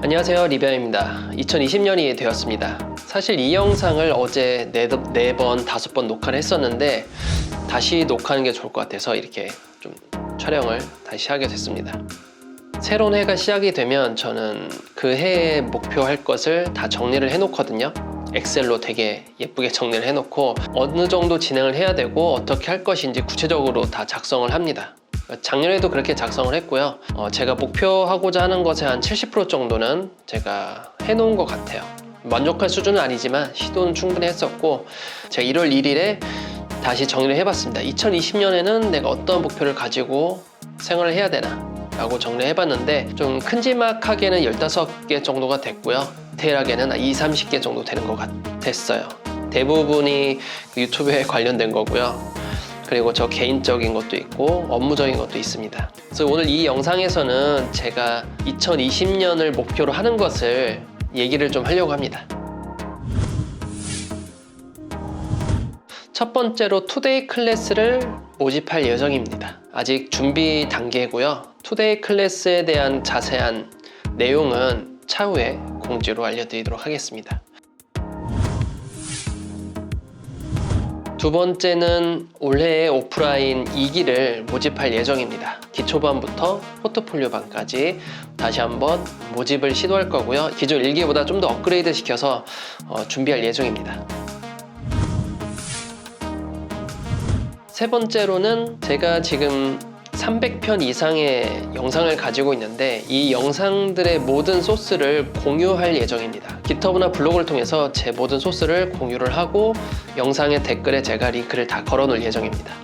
안녕하세요, 리뷰입니다. 2020년이 되었습니다. 사실 이 영상을 어제 4번, 5번 녹화를 했었는데 다시 녹화하는 게 좋을 것 같아서 이렇게 좀 촬영을 다시 하게 됐습니다. 새로운 해가 시작이 되면 저는 그 해에 목표할 것을 다 정리를 해놓거든요. 엑셀로 되게 예쁘게 정리를 해놓고 어느 정도 진행을 해야 되고 어떻게 할 것인지 구체적으로 다 작성을 합니다. 작년에도 그렇게 작성을 했고요. 제가 목표하고자 하는 것의 한 70% 정도는 제가 해놓은 것 같아요. 만족할 수준은 아니지만 시도는 충분히 했었고, 제가 1월 1일에 다시 정리를 해봤습니다. 2020년에는 내가 어떤 목표를 가지고 생활을 해야 되나 라고 정리를 해봤는데, 좀 큼지막하게는 15개 정도가 됐고요. 디테일하게는 20, 30개 정도 되는 것 같았어요. 대부분이 유튜브에 관련된 거고요. 그리고 저 개인적인 것도 있고 업무적인 것도 있습니다. 그래서 오늘 이 영상에서는 제가 2020년을 목표로 하는 것을 얘기를 좀 하려고 합니다. 첫 번째로 투데이 클래스를 모집할 예정입니다. 아직 준비 단계고요. 투데이 클래스에 대한 자세한 내용은 차후에 공지로 알려드리도록 하겠습니다. 두 번째는 올해의 오프라인 2기를 모집할 예정입니다. 기초반부터 포트폴리오반까지 다시 한번 모집을 시도할 거고요. 기존 1기보다 좀 더 업그레이드 시켜서 준비할 예정입니다. 세 번째로는 제가 지금 300편 이상의 영상을 가지고 있는데 이 영상들의 모든 소스를 공유할 예정입니다. 깃허브나 블로그를 통해서 제 모든 소스를 공유를 하고 영상의 댓글에 제가 링크를 다 걸어 놓을 예정입니다.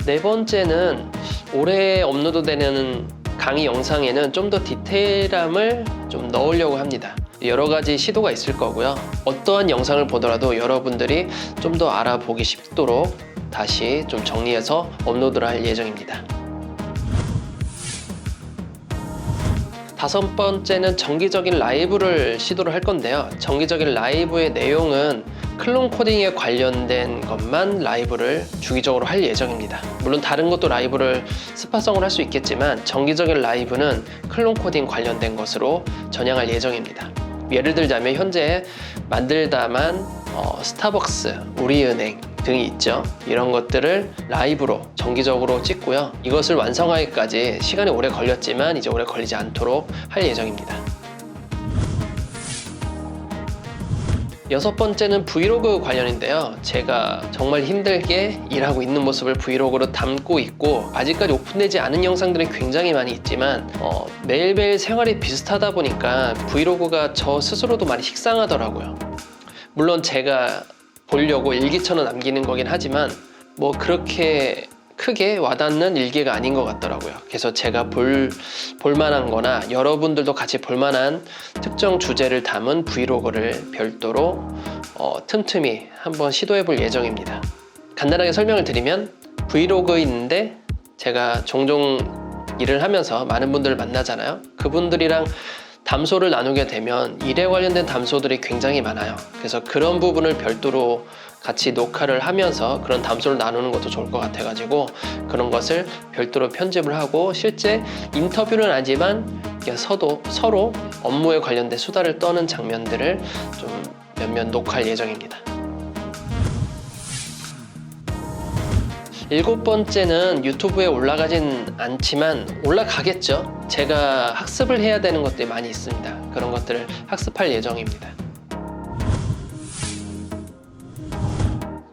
네 번째는 올해 업로드되는 강의 영상에는 좀 더 디테일함을 좀 넣으려고 합니다. 여러 가지 시도가 있을 거고요. 어떠한 영상을 보더라도 여러분들이 좀 더 알아보기 쉽도록 다시 좀 정리해서 업로드를 할 예정입니다. 다섯 번째는 정기적인 라이브를 시도를 할 건데요. 정기적인 라이브의 내용은 클론 코딩에 관련된 것만 라이브를 주기적으로 할 예정입니다. 물론 다른 것도 라이브를 스파성을 할 수 있겠지만 정기적인 라이브는 클론 코딩 관련된 것으로 전향할 예정입니다. 예를 들자면 현재 만들다만 스타벅스, 우리은행 등이 있죠. 이런 것들을 라이브로 정기적으로 찍고요. 이것을 완성하기까지 시간이 오래 걸렸지만 이제 오래 걸리지 않도록 할 예정입니다. 여섯 번째는 브이로그 관련인데요. 제가 정말 힘들게 일하고 있는 모습을 브이로그로 담고 있고 아직까지 오픈되지 않은 영상들이 굉장히 많이 있지만 매일매일 생활이 비슷하다 보니까 브이로그가 저 스스로도 많이 식상하더라고요. 물론 제가 보려고 일기처럼 남기는 거긴 하지만 뭐 그렇게 크게 와닿는 일기가 아닌 것 같더라고요. 그래서 제가 볼만한 거나 여러분들도 같이 볼만한 특정 주제를 담은 브이로그를 별도로 틈틈이 한번 시도해 볼 예정입니다. 간단하게 설명을 드리면 브이로그인데 제가 종종 일을 하면서 많은 분들을 만나잖아요. 그분들이랑 담소를 나누게 되면 일에 관련된 담소들이 굉장히 많아요. 그래서 그런 부분을 별도로 같이 녹화를 하면서 그런 담소를 나누는 것도 좋을 것 같아가지고 그런 것을 별도로 편집을 하고 실제 인터뷰는 아니지만 서로 업무에 관련된 수다를 떠는 장면들을 좀 몇몇 녹화할 예정입니다. 일곱 번째는 유튜브에 올라가진 않지만 올라가겠죠. 제가 학습을 해야 되는 것들이 많이 있습니다. 그런 것들을 학습할 예정입니다.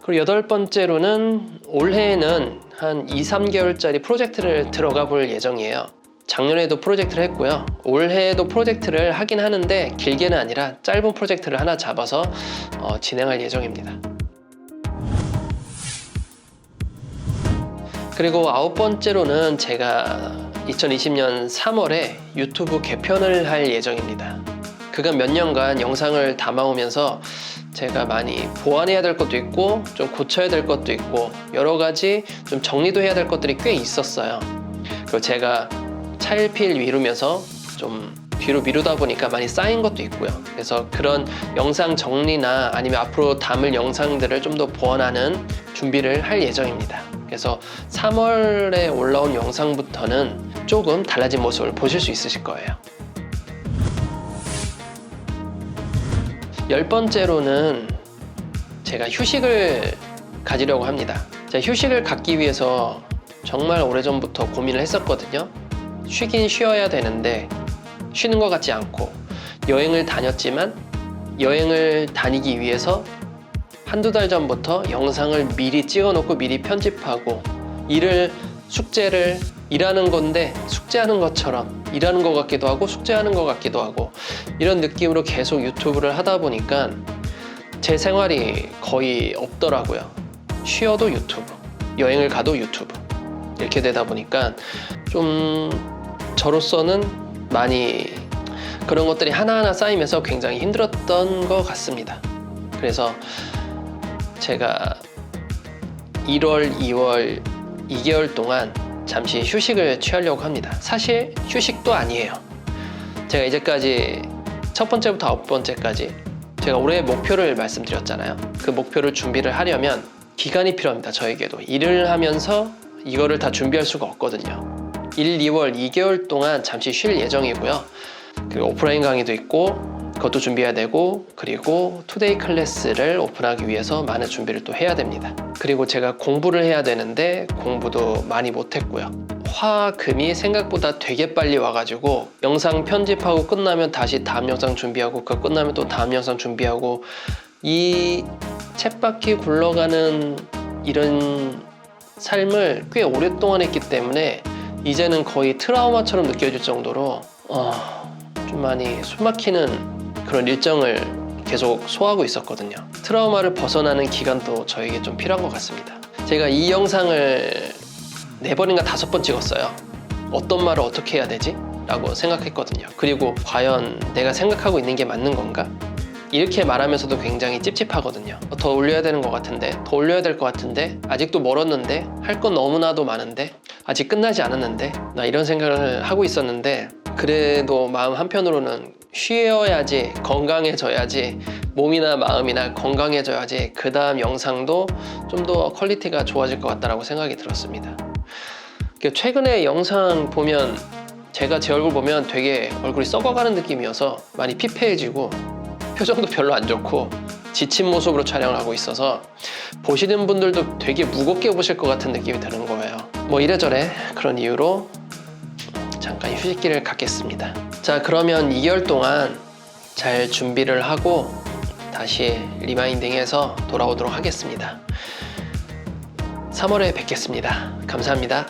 그리고 여덟 번째로는 올해에는 한 2, 3개월짜리 프로젝트를 들어가 볼 예정이에요. 작년에도 프로젝트를 했고요. 올해에도 프로젝트를 하긴 하는데 길게는 아니라 짧은 프로젝트를 하나 잡아서 진행할 예정입니다. 그리고 아홉 번째로는 제가 2020년 3월에 유튜브 개편을 할 예정입니다. 그간 몇 년간 영상을 담아오면서 제가 많이 보완해야 될 것도 있고 좀 고쳐야 될 것도 있고 여러 가지 좀 정리도 해야 될 것들이 꽤 있었어요. 그리고 제가 차일피일 미루면서 좀 뒤로 미루다 보니까 많이 쌓인 것도 있고요. 그래서 그런 영상 정리나 아니면 앞으로 담을 영상들을 좀 더 보완하는 준비를 할 예정입니다. 그래서 3월에 올라온 영상부터는 조금 달라진 모습을 보실 수 있으실 거예요. 10번째로는 제가 휴식을 가지려고 합니다. 제가 휴식을 갖기 위해서 정말 오래전부터 고민을 했었거든요. 쉬긴 쉬어야 되는데 쉬는 것 같지 않고, 여행을 다녔지만 여행을 다니기 위해서 한두 달 전부터 영상을 미리 찍어놓고 미리 편집하고, 숙제를 일하는 건데 숙제하는 것처럼 일하는 것 같기도 하고 숙제하는 것 같기도 하고, 이런 느낌으로 계속 유튜브를 하다 보니까 제 생활이 거의 없더라고요. 쉬어도 유튜브, 여행을 가도 유튜브, 이렇게 되다 보니까 좀 저로서는 많이 그런 것들이 하나하나 쌓이면서 굉장히 힘들었던 것 같습니다. 그래서 제가 1월, 2월, 2개월 동안 잠시 휴식을 취하려고 합니다. 사실 휴식도 아니에요. 제가 이제까지 첫 번째부터 9번째까지 제가 올해의 목표를 말씀드렸잖아요. 그 목표를 준비를 하려면 기간이 필요합니다. 저에게도 일을 하면서 이거를 다 준비할 수가 없거든요. 1, 2월, 2개월 동안 잠시 쉴 예정이고요. 그리고 오프라인 강의도 있고 그것도 준비해야 되고, 그리고 투데이 클래스를 오픈하기 위해서 많은 준비를 또 해야 됩니다. 그리고 제가 공부를 해야 되는데 공부도 많이 못했고요. 화, 금이 생각보다 되게 빨리 와가지고 영상 편집하고 끝나면 다시 다음 영상 준비하고, 그거 끝나면 또 다음 영상 준비하고, 이 쳇바퀴 굴러가는 이런 삶을 꽤 오랫동안 했기 때문에 이제는 거의 트라우마처럼 느껴질 정도로 좀 많이 숨막히는 그런 일정을 계속 소화하고 있었거든요. 트라우마를 벗어나는 기간도 저에게 좀 필요한 것 같습니다. 제가 이 영상을 4번인가 5번 찍었어요. 어떤 말을 어떻게 해야 되지? 라고 생각했거든요. 그리고 과연 내가 생각하고 있는 게 맞는 건가? 이렇게 말하면서도 굉장히 찝찝하거든요. 더 올려야 되는 것 같은데, 더 올려야 될 것 같은데, 아직도 멀었는데, 할 건 너무나도 많은데, 아직 끝나지 않았는데, 나 이런 생각을 하고 있었는데, 그래도 마음 한편으로는 쉬어야지, 건강해져야지, 몸이나 마음이나 건강해져야지 그 다음 영상도 좀 더 퀄리티가 좋아질 것 같다라고 생각이 들었습니다. 최근에 영상 보면 제가 제 얼굴 보면 되게 얼굴이 썩어가는 느낌이어서 많이 피폐해지고 표정도 별로 안 좋고 지친 모습으로 촬영을 하고 있어서 보시는 분들도 되게 무겁게 보실 것 같은 느낌이 드는 거예요. 뭐 이래저래 그런 이유로 잠깐 휴식기를 갖겠습니다. 자, 그러면 2개월 동안 잘 준비를 하고 다시 리마인딩해서 돌아오도록 하겠습니다. 3월에 뵙겠습니다. 감사합니다.